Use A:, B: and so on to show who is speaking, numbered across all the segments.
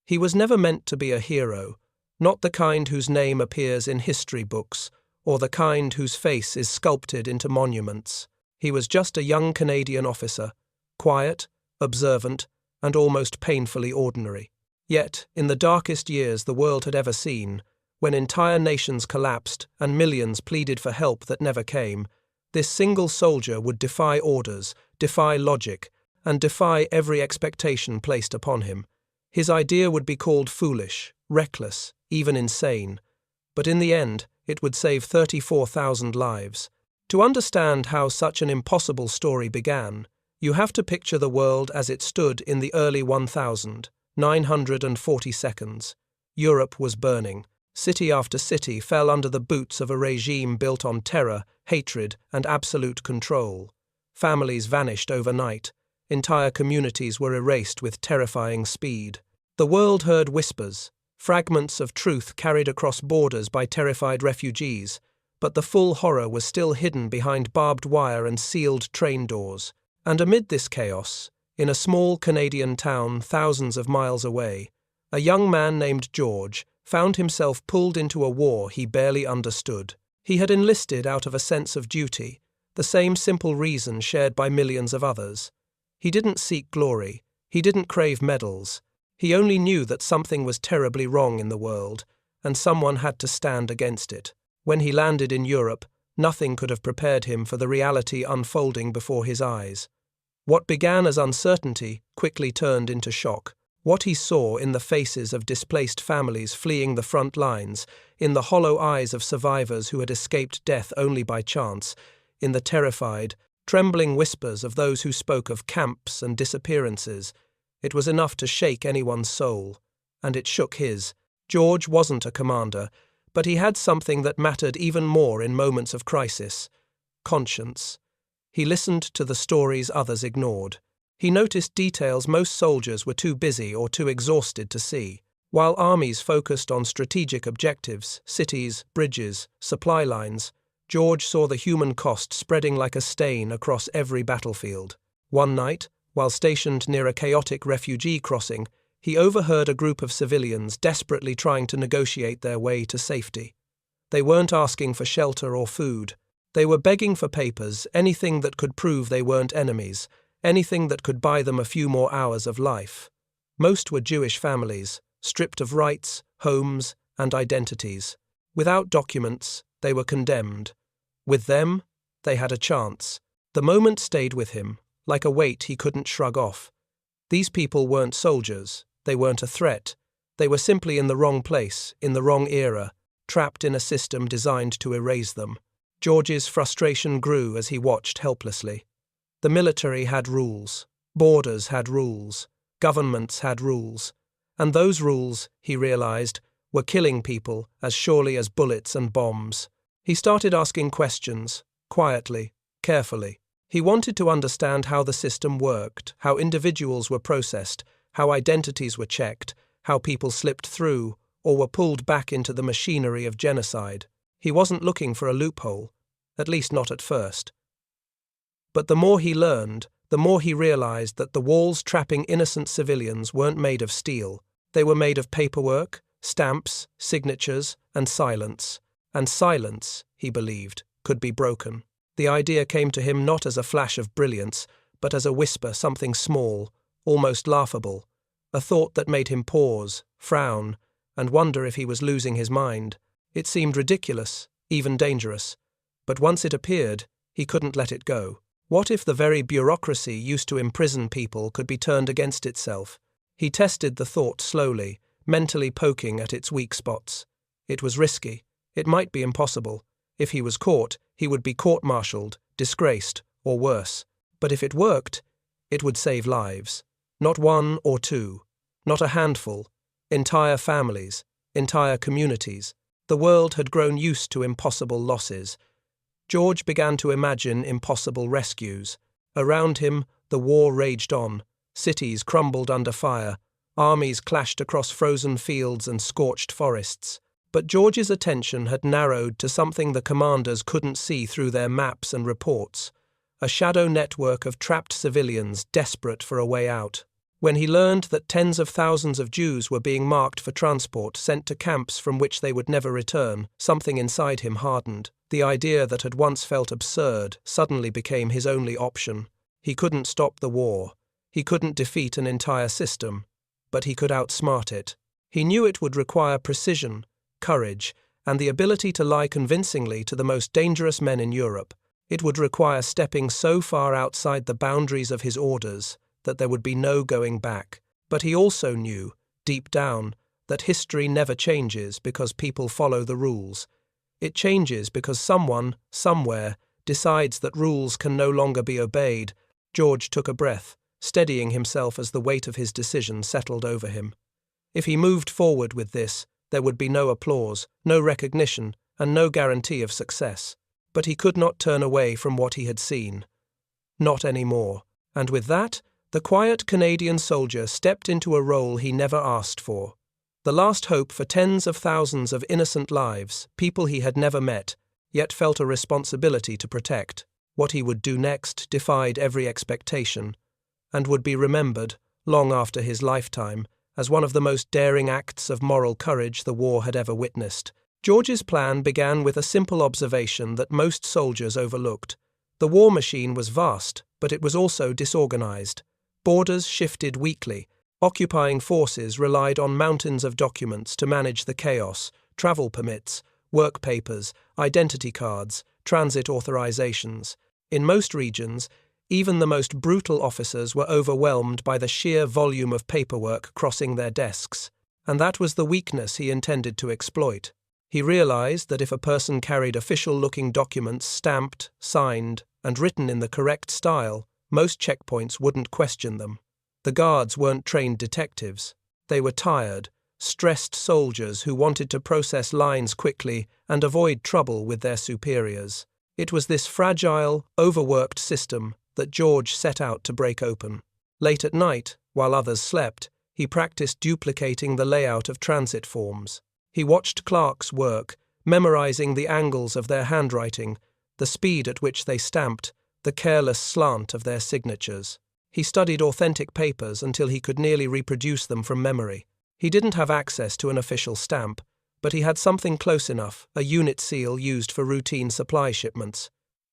A: He was never meant to be a hero, not the kind whose name appears in history books, or the kind whose face is sculpted into monuments. He was just a young Canadian officer, quiet, observant, and almost painfully ordinary. Yet, in the darkest years the world had ever seen, when entire nations collapsed and millions pleaded for help that never came, this single soldier would defy orders, defy logic, and defy every expectation placed upon him. His idea would be called foolish, reckless, even insane, but in the end, it would save 34,000 lives. To understand how such an impossible story began, you have to picture the world as it stood in the early 1942. Europe was burning. City after city fell under the boots of a regime built on terror, hatred, and absolute control. Families vanished overnight. Entire communities were erased with terrifying speed. The world heard whispers, fragments of truth carried across borders by terrified refugees, but the full horror was still hidden behind barbed wire and sealed train doors. And amid this chaos, in a small Canadian town thousands of miles away, a young man named George found himself pulled into a war he barely understood. He had enlisted out of a sense of duty, the same simple reason shared by millions of others. He didn't seek glory, he didn't crave medals. He only knew that something was terribly wrong in the world, and someone had to stand against it. When he landed in Europe, nothing could have prepared him for the reality unfolding before his eyes. What began as uncertainty quickly turned into shock. What he saw in the faces of displaced families fleeing the front lines, in the hollow eyes of survivors who had escaped death only by chance, in the terrified, trembling whispers of those who spoke of camps and disappearances, it was enough to shake anyone's soul, and it shook his. George wasn't a commander, but he had something that mattered even more in moments of crisis: conscience. He listened to the stories others ignored. He noticed details most soldiers were too busy or too exhausted to see. While armies focused on strategic objectives, cities, bridges, supply lines, George saw the human cost spreading like a stain across every battlefield. One night, while stationed near a chaotic refugee crossing, he overheard a group of civilians desperately trying to negotiate their way to safety. They weren't asking for shelter or food. They were begging for papers, anything that could prove they weren't enemies, anything that could buy them a few more hours of life. Most were Jewish families, stripped of rights, homes, and identities. Without documents, they were condemned. With them, they had a chance. The moment stayed with him, like a weight he couldn't shrug off. These people weren't soldiers, they weren't a threat. They were simply in the wrong place, in the wrong era, trapped in a system designed to erase them. George's frustration grew as he watched helplessly. The military had rules, borders had rules, governments had rules, and those rules, he realized, were killing people as surely as bullets and bombs. He started asking questions, quietly, carefully. He wanted to understand how the system worked, how individuals were processed, how identities were checked, how people slipped through or were pulled back into the machinery of genocide. He wasn't looking for a loophole, at least not at first. But the more he learned, the more he realized that the walls trapping innocent civilians weren't made of steel. They were made of paperwork, stamps, signatures, and silence. And silence, he believed, could be broken. The idea came to him not as a flash of brilliance, but as a whisper, something small, almost laughable, a thought that made him pause, frown, and wonder if he was losing his mind. It seemed ridiculous, even dangerous, but once it appeared, he couldn't let it go. What if the very bureaucracy used to imprison people could be turned against itself? He tested the thought slowly, mentally poking at its weak spots. It was risky. It might be impossible. If he was caught, he would be court-martialed, disgraced, or worse. But if it worked, it would save lives. Not one or two, not a handful, entire families, entire communities. The world had grown used to impossible losses. George began to imagine impossible rescues. Around him, the war raged on. Cities crumbled under fire. Armies clashed across frozen fields and scorched forests. But George's attention had narrowed to something the commanders couldn't see through their maps and reports: a shadow network of trapped civilians desperate for a way out. When he learned that tens of thousands of Jews were being marked for transport sent to camps from which they would never return, something inside him hardened. The idea that had once felt absurd suddenly became his only option. He couldn't stop the war. He couldn't defeat an entire system, but he could outsmart it. He knew it would require precision, courage, and the ability to lie convincingly to the most dangerous men in Europe. It would require stepping so far outside the boundaries of his orders that there would be no going back. But he also knew, deep down, that history never changes because people follow the rules. It changes because someone, somewhere, decides that rules can no longer be obeyed. George took a breath, steadying himself as the weight of his decision settled over him. If he moved forward with this, there would be no applause, no recognition, and no guarantee of success. But he could not turn away from what he had seen. Not anymore. And with that, the quiet Canadian soldier stepped into a role he never asked for. The last hope for tens of thousands of innocent lives, people he had never met, yet felt a responsibility to protect. What he would do next defied every expectation, and would be remembered, long after his lifetime, as one of the most daring acts of moral courage the war had ever witnessed. George's plan began with a simple observation that most soldiers overlooked. The war machine was vast, but it was also disorganized. Borders shifted weekly. Occupying forces relied on mountains of documents to manage the chaos: travel permits, work papers, identity cards, transit authorizations. In most regions, even the most brutal officers were overwhelmed by the sheer volume of paperwork crossing their desks, and that was the weakness he intended to exploit. He realized that if a person carried official-looking documents stamped, signed, and written in the correct style, most checkpoints wouldn't question them. The guards weren't trained detectives. They were tired, stressed soldiers who wanted to process lines quickly and avoid trouble with their superiors. It was this fragile, overworked system that George set out to break open. Late at night, while others slept, he practiced duplicating the layout of transit forms. He watched clerks work, memorizing the angles of their handwriting, the speed at which they stamped, the careless slant of their signatures. He studied authentic papers until he could nearly reproduce them from memory. He didn't have access to an official stamp, but he had something close enough, a unit seal used for routine supply shipments.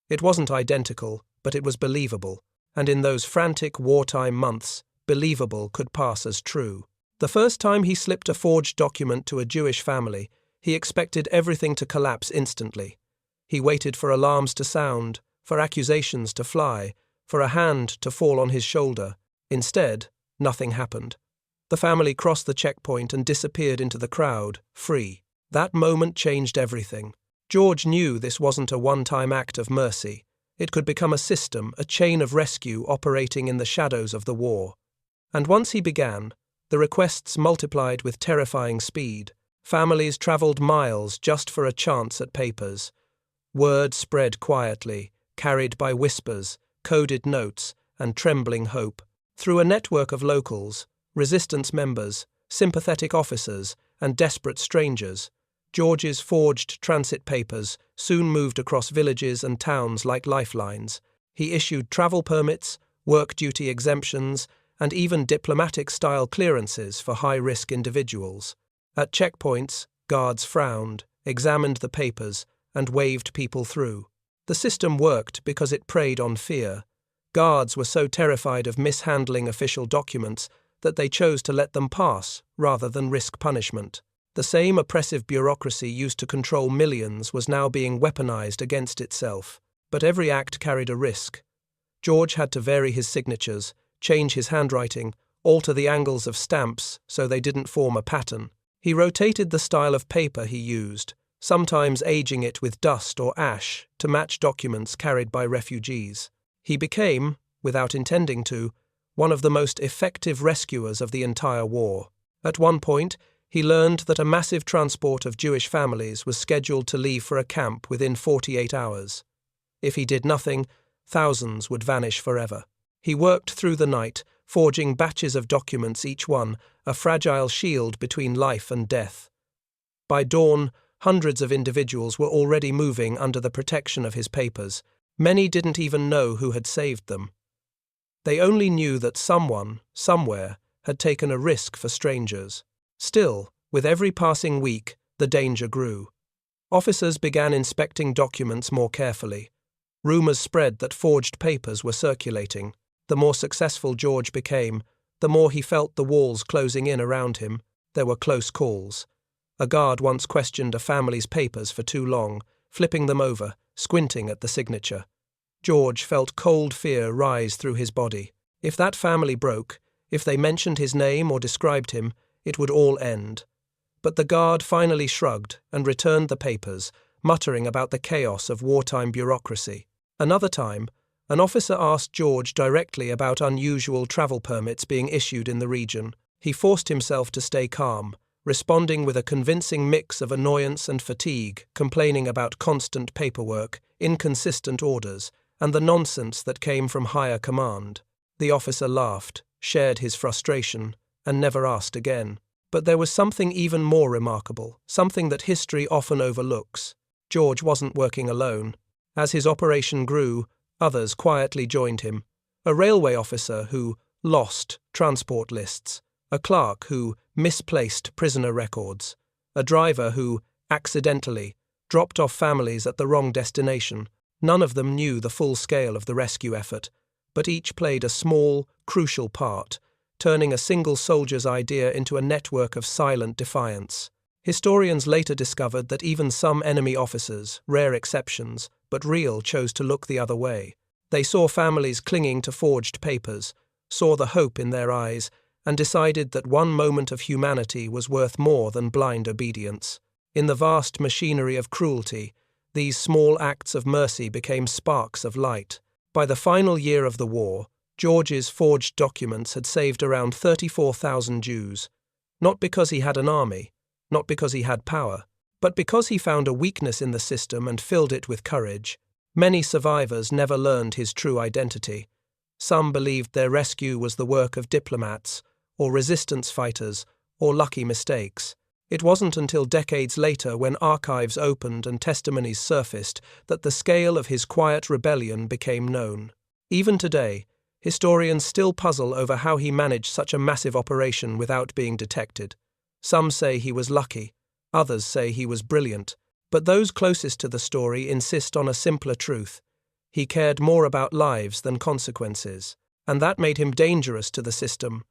A: It wasn't identical, but it was believable, and in those frantic wartime months, believable could pass as true. The first time he slipped a forged document to a Jewish family, he expected everything to collapse instantly. He waited for alarms to sound, for accusations to fly, for a hand to fall on his shoulder. Instead, nothing happened. The family crossed the checkpoint and disappeared into the crowd, free. That moment changed everything. George knew this wasn't a one-time act of mercy. It could become a system, a chain of rescue operating in the shadows of the war. And once he began, the requests multiplied with terrifying speed. Families traveled miles just for a chance at papers. Word spread quietly, carried by whispers, coded notes, and trembling hope. Through a network of locals, resistance members, sympathetic officers, and desperate strangers, George's forged transit papers soon moved across villages and towns like lifelines. He issued travel permits, work duty exemptions, and even diplomatic-style clearances for high-risk individuals. At checkpoints, guards frowned, examined the papers, and waved people through. The system worked because it preyed on fear. Guards were so terrified of mishandling official documents that they chose to let them pass rather than risk punishment. The same oppressive bureaucracy used to control millions was now being weaponized against itself. But every act carried a risk. George had to vary his signatures, change his handwriting, alter the angles of stamps so they didn't form a pattern. He rotated the style of paper he used, sometimes aging it with dust or ash to match documents carried by refugees. He became, without intending to, one of the most effective rescuers of the entire war. At one point, he learned that a massive transport of Jewish families was scheduled to leave for a camp within 48 hours. If he did nothing, thousands would vanish forever. He worked through the night, forging batches of documents, each one a fragile shield between life and death. By dawn, hundreds of individuals were already moving under the protection of his papers. Many didn't even know who had saved them. They only knew that someone, somewhere, had taken a risk for strangers. Still, with every passing week, the danger grew. Officers began inspecting documents more carefully. Rumors spread that forged papers were circulating. The more successful George became, the more he felt the walls closing in around him. There were close calls. A guard once questioned a family's papers for too long, flipping them over, squinting at the signature. George felt cold fear rise through his body. If that family broke, if they mentioned his name or described him, it would all end. But the guard finally shrugged and returned the papers, muttering about the chaos of wartime bureaucracy. Another time, an officer asked George directly about unusual travel permits being issued in the region. He forced himself to stay calm, responding with a convincing mix of annoyance and fatigue, complaining about constant paperwork, inconsistent orders, and the nonsense that came from higher command. The officer laughed, shared his frustration, and never asked again. But there was something even more remarkable, something that history often overlooks. George wasn't working alone. As his operation grew, others quietly joined him. A railway officer who lost transport lists, a clerk who misplaced prisoner records, a driver who, accidentally, dropped off families at the wrong destination. None of them knew the full scale of the rescue effort, but each played a small, crucial part, turning a single soldier's idea into a network of silent defiance. Historians later discovered that even some enemy officers, rare exceptions, but real, chose to look the other way. They saw families clinging to forged papers, saw the hope in their eyes, and decided that one moment of humanity was worth more than blind obedience. In the vast machinery of cruelty, these small acts of mercy became sparks of light. By the final year of the war, George's forged documents had saved around 34,000 Jews, not because he had an army, not because he had power, but because he found a weakness in the system and filled it with courage. Many survivors never learned his true identity. Some believed their rescue was the work of diplomats, or resistance fighters, or lucky mistakes. It wasn't until decades later, when archives opened and testimonies surfaced, that the scale of his quiet rebellion became known. Even today, historians still puzzle over how he managed such a massive operation without being detected. Some say he was lucky, others say he was brilliant, but those closest to the story insist on a simpler truth. He cared more about lives than consequences, and that made him dangerous to the system,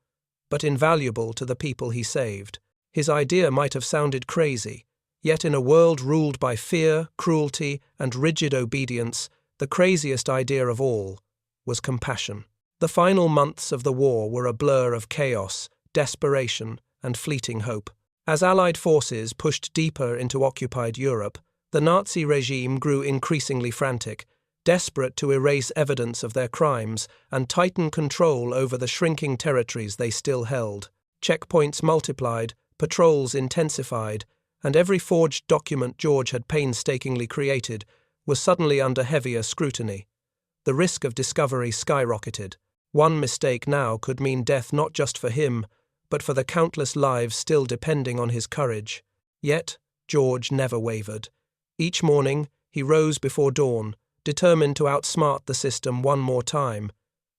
A: but invaluable to the people he saved. His idea might have sounded crazy, yet in a world ruled by fear, cruelty, and rigid obedience, the craziest idea of all was compassion. The final months of the war were a blur of chaos, desperation, and fleeting hope. As Allied forces pushed deeper into occupied Europe, the Nazi regime grew increasingly frantic, desperate to erase evidence of their crimes and tighten control over the shrinking territories they still held. Checkpoints multiplied, patrols intensified, and every forged document George had painstakingly created was suddenly under heavier scrutiny. The risk of discovery skyrocketed. One mistake now could mean death not just for him, but for the countless lives still depending on his courage. Yet, George never wavered. Each morning, he rose before dawn, determined to outsmart the system one more time.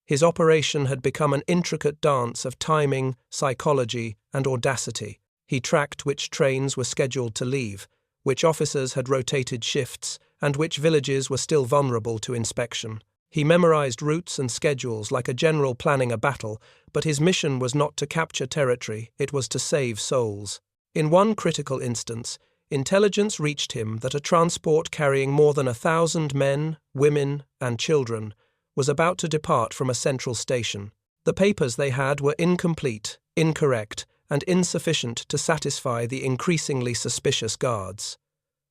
A: His operation had become an intricate dance of timing, psychology, and audacity. He tracked which trains were scheduled to leave, which officers had rotated shifts, and which villages were still vulnerable to inspection. He memorized routes and schedules like a general planning a battle, but his mission was not to capture territory, it was to save souls. In one critical instance, intelligence reached him that a transport carrying more than 1,000 men, women, and children was about to depart from a central station. The papers they had were incomplete, incorrect, and insufficient to satisfy the increasingly suspicious guards.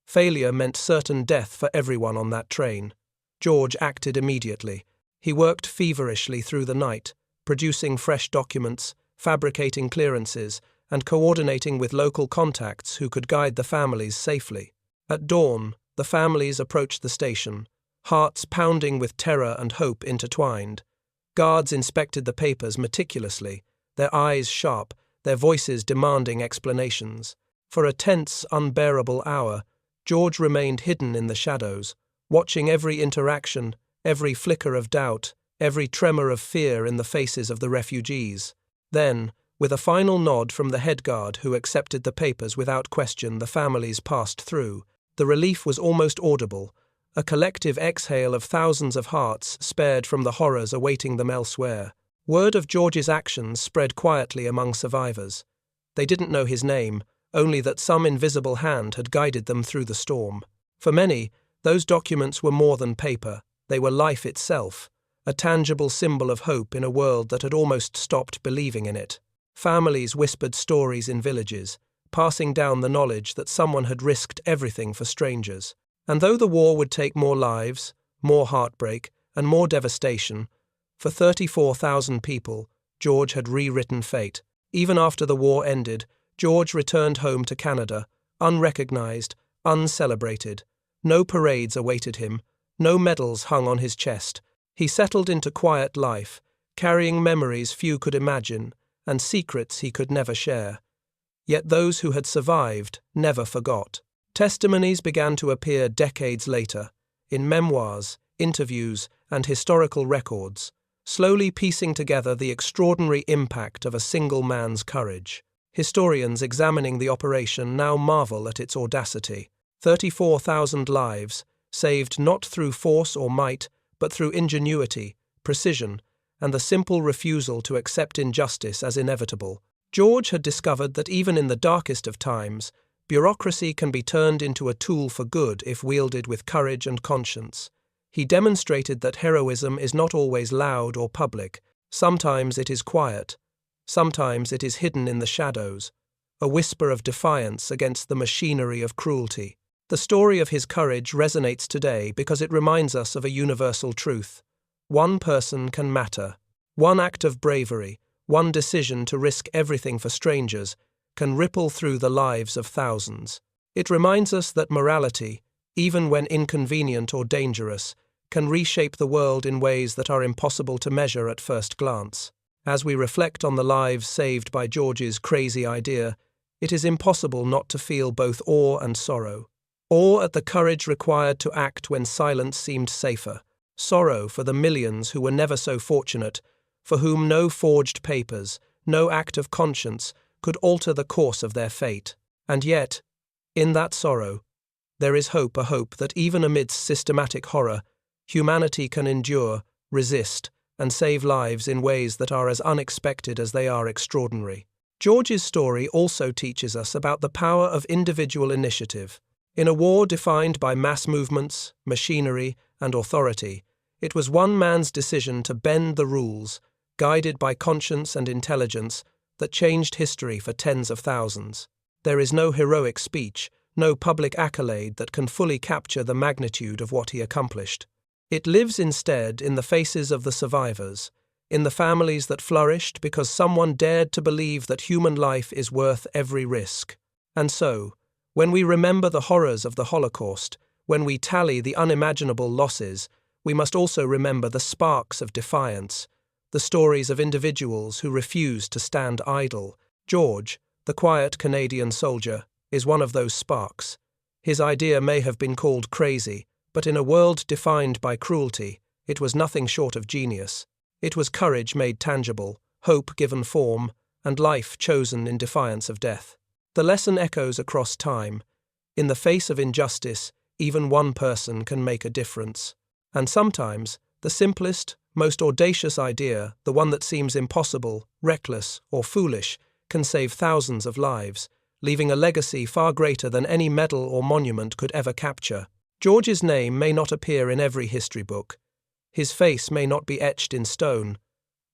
A: Failure meant certain death for everyone on that train. George acted immediately. He worked feverishly through the night, producing fresh documents, fabricating clearances, and coordinating with local contacts who could guide the families safely. At dawn, the families approached the station, hearts pounding with terror and hope intertwined. Guards inspected the papers meticulously, their eyes sharp, their voices demanding explanations. For a tense, unbearable hour, George remained hidden in the shadows, watching every interaction, every flicker of doubt, every tremor of fear in the faces of the refugees. Then, with a final nod from the head guard who accepted the papers without question, the families passed through. The relief was almost audible, a collective exhale of thousands of hearts spared from the horrors awaiting them elsewhere. Word of George's actions spread quietly among survivors. They didn't know his name, only that some invisible hand had guided them through the storm. For many, those documents were more than paper. They were life itself, a tangible symbol of hope in a world that had almost stopped believing in it. Families whispered stories in villages, passing down the knowledge that someone had risked everything for strangers. And though the war would take more lives, more heartbreak, and more devastation, for 34,000 people, George had rewritten fate. Even after the war ended, George returned home to Canada, unrecognized, uncelebrated. No parades awaited him, no medals hung on his chest. He settled into quiet life, carrying memories few could imagine, and secrets he could never share. Yet those who had survived never forgot. Testimonies began to appear decades later, in memoirs, interviews, and historical records, slowly piecing together the extraordinary impact of a single man's courage. Historians examining the operation now marvel at its audacity. 34,000 lives, saved not through force or might, but through ingenuity, precision, and the simple refusal to accept injustice as inevitable. George had discovered that even in the darkest of times, bureaucracy can be turned into a tool for good if wielded with courage and conscience. He demonstrated that heroism is not always loud or public. Sometimes it is quiet. Sometimes it is hidden in the shadows, a whisper of defiance against the machinery of cruelty. The story of his courage resonates today because it reminds us of a universal truth. One person can matter. One act of bravery, one decision to risk everything for strangers, can ripple through the lives of thousands. It reminds us that morality, even when inconvenient or dangerous, can reshape the world in ways that are impossible to measure at first glance. As we reflect on the lives saved by George's crazy idea, it is impossible not to feel both awe and sorrow. Awe at the courage required to act when silence seemed safer. Sorrow for the millions who were never so fortunate, for whom no forged papers, no act of conscience could alter the course of their fate. And yet, in that sorrow, there is hope, a hope that even amidst systematic horror, humanity can endure, resist, and save lives in ways that are as unexpected as they are extraordinary. George's story also teaches us about the power of individual initiative. In a war defined by mass movements, machinery, and authority, it was one man's decision to bend the rules, guided by conscience and intelligence, that changed history for tens of thousands. There is no heroic speech, no public accolade that can fully capture the magnitude of what he accomplished. It lives instead in the faces of the survivors, in the families that flourished because someone dared to believe that human life is worth every risk. And so, when we remember the horrors of the Holocaust, when we tally the unimaginable losses, we must also remember the sparks of defiance, the stories of individuals who refused to stand idle. George, the quiet Canadian soldier, is one of those sparks. His idea may have been called crazy, but in a world defined by cruelty, it was nothing short of genius. It was courage made tangible, hope given form, and life chosen in defiance of death. The lesson echoes across time. In the face of injustice, even one person can make a difference. And sometimes, the simplest, most audacious idea, the one that seems impossible, reckless, or foolish, can save thousands of lives, leaving a legacy far greater than any medal or monument could ever capture. George's name may not appear in every history book. His face may not be etched in stone,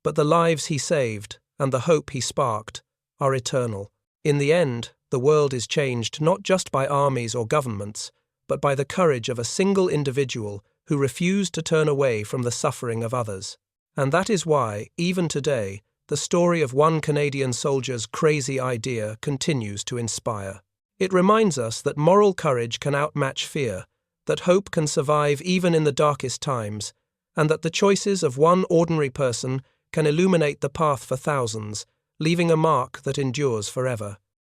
A: but the lives he saved and the hope he sparked are eternal. In the end, the world is changed not just by armies or governments, but by the courage of a single individual who refused to turn away from the suffering of others. And that is why, even today, the story of one Canadian soldier's crazy idea continues to inspire. It reminds us that moral courage can outmatch fear, that hope can survive even in the darkest times, and that the choices of one ordinary person can illuminate the path for thousands, leaving a mark that endures forever.